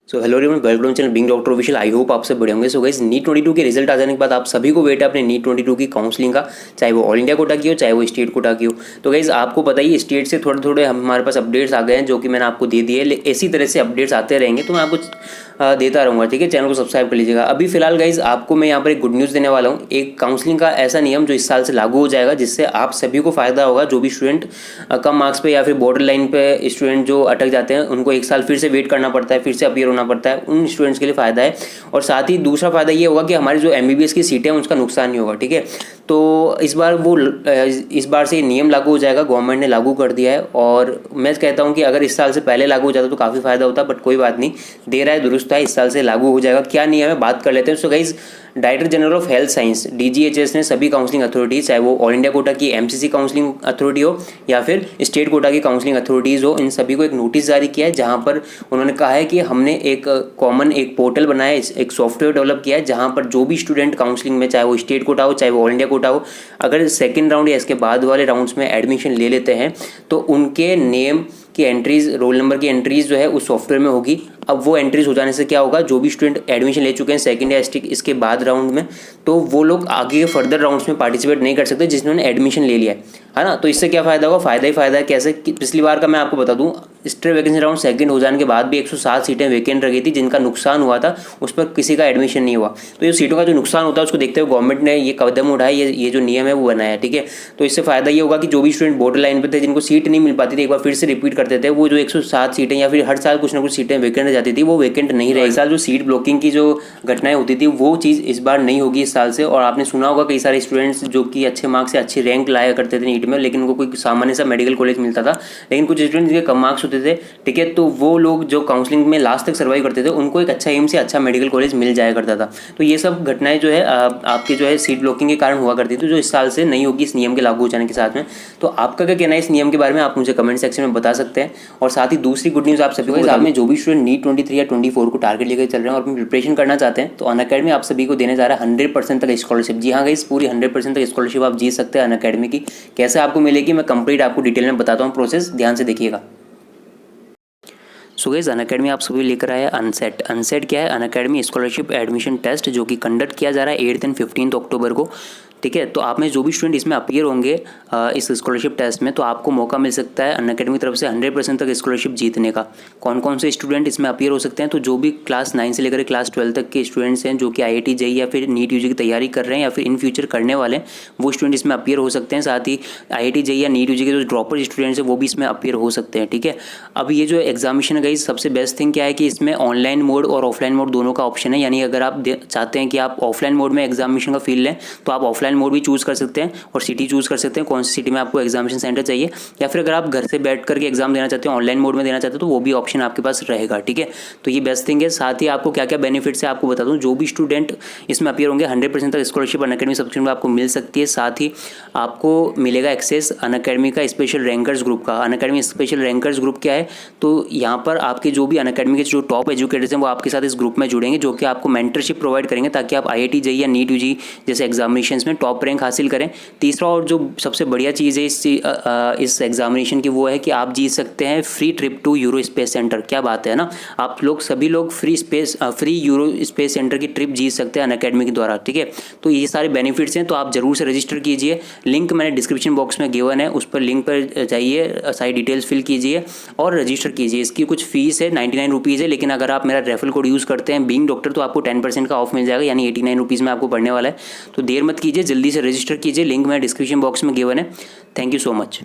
So hello everyone, welcome channel being doctor official. I hope आप सब बढ़िया होंगे। सो गाइस, नीट 22 के रिजल्ट आ जाने के बाद आप सभी को वेट है अपने नीट 22 की काउंसलिंग का, चाहे वो ऑल इंडिया कोटा की हो चाहे वो स्टेट कोटा की हो। तो गाइस, आपको पता ही स्टेट से थोड़े थोड़े हमारे पास अपडेट्स आ गए हैं जो कि मैंने आपको दे दिए। इसी तरह से अपडेट्स आते रहेंगे तो मैं आपको देता रहूँगा। ठीक है, चैनल को सब्सक्राइब कर लीजिएगा। अभी फिलहाल गाइज आपको मैं यहाँ पर एक गुड न्यूज़ देने वाला हूँ। एक काउंसलिंग का ऐसा नियम जो इस साल से लागू हो जाएगा, जिससे आप सभी को फायदा होगा। जो भी स्टूडेंट कम मार्क्स पे या फिर बॉर्डर लाइन पे स्टूडेंट जो अटक जाते हैं, उनको एक साल फिर से वेट करना पड़ता है, फिर से अपीयर होना पड़ता है, उन स्टूडेंट्स के लिए फ़ायदा है। और साथ ही दूसरा फ़ायदा ये होगा कि हमारी जो MBBS की सीटें हैं उसका नुकसान नहीं होगा। ठीक है, तो इस बार से ये नियम लागू हो जाएगा, गवर्नमेंट ने लागू कर दिया है। और मैं कहता हूँ कि अगर इस साल से पहले लागू हो जाता तो काफ़ी फ़ायदा होता, बट कोई बात नहीं, देर आए दुरुस्त आए, इस साल से लागू हो जाएगा। क्या नियम है बात कर लेते हैं। So guys, director general of health science DGHS ने सभी काउंसलिंग अथॉरिटीज, चाहे वो ऑल इंडिया कोटा की MCC काउंसलिंग अथॉरिटी हो या फिर स्टेट कोटा की काउंसलिंग अथॉरिटीज़ हो, इन सभी को एक नोटिस जारी किया है, जहां पर उन्होंने कहा है कि हमने एक कॉमन एक पोर्टल बनाया है, एक सॉफ्टवेयर डेवलप किया है, जहां पर जो भी स्टूडेंट काउंसलिंग में, चाहे वो स्टेट कोटा हो चाहे वो ऑल इंडिया कोटा हो, अगर सेकेंड राउंड या इसके बाद वाले राउंड्स में एडमिशन ले लेते हैं तो उनके नेम की एंट्रीज, रोल नंबर की एंट्रीज जो है उस सॉफ्टवेयर में होगी। अब वो एंट्रीज हो जाने से क्या होगा, जो भी स्टूडेंट एडमिशन ले चुके हैं सेकंड या इसके बाद राउंड में, तो वो लोग आगे के फर्दर राउंड्स में पार्टिसिपेट नहीं कर सकते जिन्होंने एडमिशन ले लिया है ना। तो इससे क्या फ़ायदा होगा, फ़ायदा ही फ़ायदा है। कैसे, पिछली बार का मैं आपको बता दूं, स्ट्रे वैकेंसी राउंड सेकंड हो जाने के बाद भी 107 सीटें वैकेंट रह गई थी, जिनका नुकसान हुआ था, उस पर किसी का एडमिशन नहीं हुआ। तो ये सीटों का जो नुकसान होता है उसको देखते हुए गवर्नमेंट ने ये कदम उठाया, ये जो नियम है वो बनाया। ठीक है, तो इससे फ़ायदा ये होगा कि जो भी स्टूडेंट बॉर्डर लाइन पर थे, जिनको सीट नहीं मिल पाती थी, एक बार फिर से रिपीट करते थे, वो जो 107 सीटें या फिर हर साल कुछ ना कुछ सीटें वैकेंट रह जाती थी, वो वैकेंट नहीं रहेगी। इस साल जो सीट ब्लॉकिंग की जो घटनाएं होती थी वो चीज़ इस बार नहीं होगी इस साल से। और आपने सुना होगा कई सारे स्टूडेंट्स जो कि अच्छे मार्क्स से अच्छी रैंक लाया करते थे नीट में, लेकिन उनको कोई सामान्य सा मेडिकल कॉलेज मिलता था, लेकिन कुछ स्टूडेंट्स जिनके कम मार्क्स होते थे, ठीक है, तो वो लोग जो काउंसलिंग में लास्ट तक सर्वाइव करते थे, उनको एक अच्छा एम से अच्छा मेडिकल कॉलेज मिल जाया करता था। तो ये सब घटनाएं जो है आपके जो है सीट ब्लॉकिंग के कारण हुआ करती थी, जो इस साल से नहीं होगी इस नियम के लागू हो जाने के साथ में। तो आपका क्या कहना है इस नियम के बारे में, आप मुझे कमेंट सेक्शन में बता सकते हैं। और साथ ही दूसरी गुड न्यूज़ आप सभी को, आप में जो भी स्टूडेंट नीट 23 या 24 को टारगेट लेकर चल रहे हैं और अपनी प्रिपरेशन करना चाहते हैं, तो अनअकैडमी आप सभी को देने जा रहा है 100% तक स्कॉलरशिप। जी हाँ गाइस, पूरी 100% तक स्कॉलरशिप आप जीत सकते हैं अनअकैडमी की। कैसे आपको मिलेगी मैं कंप्लीट आपको डिटेल में बताता हूँ, प्रोसेस ध्यान से देखिएगा। सो गाइस, अनअकैडमी आप सभी लेकर आया अनसेट। अनसेट क्या है, अनअकैडमी स्कॉलरशिप एडमिशन टेस्ट, जो कि कंडक्ट किया जा रहा है 8 एंड 15 अक्टूबर को। ठीक है, तो आप में जो भी स्टूडेंट इसमें अपीयर होंगे इस स्कॉलरशिप टेस्ट में, तो आपको मौका मिल सकता है अनअकैडमी की तरफ से 100% तक स्कॉलरशिप जीतने का। कौन कौन से स्टूडेंट इसमें अपीयर हो सकते हैं, तो जो भी क्लास 9 से लेकर क्लास 12 तक के स्टूडेंट्स हैं, जो कि IIT JEE या फिर नीट UG की तैयारी कर रहे हैं या फिर इन फ्यूचर करने वाले हैं, वो स्टूडेंट इसमें अपीयर हो सकते हैं। साथ ही IIT JEE या नीट UG के जो ड्रॉपर स्टूडेंट्स हैं वो भी इसमें अपीयर हो सकते हैं। ठीक है, अब ये जो एग्जामिनेशन है, सबसे बेस्ट थिंग क्या है कि इसमें ऑनलाइन मोड और ऑफलाइन मोड दोनों का ऑप्शन है। यानी अगर आप चाहते हैं कि आप ऑफलाइन मोड में एग्जामिनेशन का फील लें, तो आप ऑफलाइन मोड भी चूज़ कर सकते हैं और सिटी चूज़ कर सकते हैं, कौन सी सिटी में आपको एग्जामिनेशन सेंटर चाहिए। या फिर अगर आप घर से बैठ करके एग्जाम देना चाहते हैं, ऑनलाइन मोड में देना चाहते हैं, तो वो भी ऑप्शन आपके पास रहेगा। ठीक है, तो ये बेस्ट थिंग है। साथ ही आपको क्या क्या बेनिफिट्स है आपको बता दूं। जो भी स्टूडेंट इसमें अपीयर होंगे 100% तक स्कॉलरशिप अनअकैडमी सब्सक्रिप्शन में आपको मिल सकती है। साथ ही आपको मिलेगा एक्सेस अनअकैडमी का स्पेशल रैंकर्स ग्रुप का। अनअकैडमी स्पेशल रैंकर्स ग्रुप क्या है, तो यहाँ पर आपके जो भी अनअकैडमी के जो टॉप एजुकेटर्स हैं वो आपके साथ इस ग्रुप में जुड़ेंगे, जो कि आपको मेंटरशिप प्रोवाइड करेंगे ताकि आप IIT JEE या नीट UG जैसे एग्जामिनेशन में टॉप रैंक हासिल करें। तीसरा और जो सबसे बढ़िया चीज़ है इस एग्जामिनेशन की, वो है कि आप जीत सकते हैं free trip to Euro Space Center. क्या बात है ना, आप लोग सभी लोग फ्री यूरो स्पेस सेंटर की ट्रिप जीत सकते हैं अनअकैडमी के द्वारा। ठीक है, तो ये सारे बेनिफिट्स हैं, तो आप जरूर से रजिस्टर कीजिए। लिंक मैंने डिस्क्रिप्शन बॉक्स में गिवन है, उस पर लिंक पर जाइए, सारी डिटेल्स फिल कीजिए और रजिस्टर कीजिए। इसकी कुछ फीस है, 99 रुपीज़ है, लेकिन अगर आप मेरा रेफरल कोड यूज़ करते हैं बिंग डॉक्टर, तो आपको 10% का ऑफ मिल जाएगा, यानी 89 रुपीज़ में आपको पड़ने वाला है। तो देर मत कीजिए, जल्दी से रजिस्टर कीजिए। लिंक मैं डिस्क्रिप्शन बॉक्स में गिवन है। Thank you so much.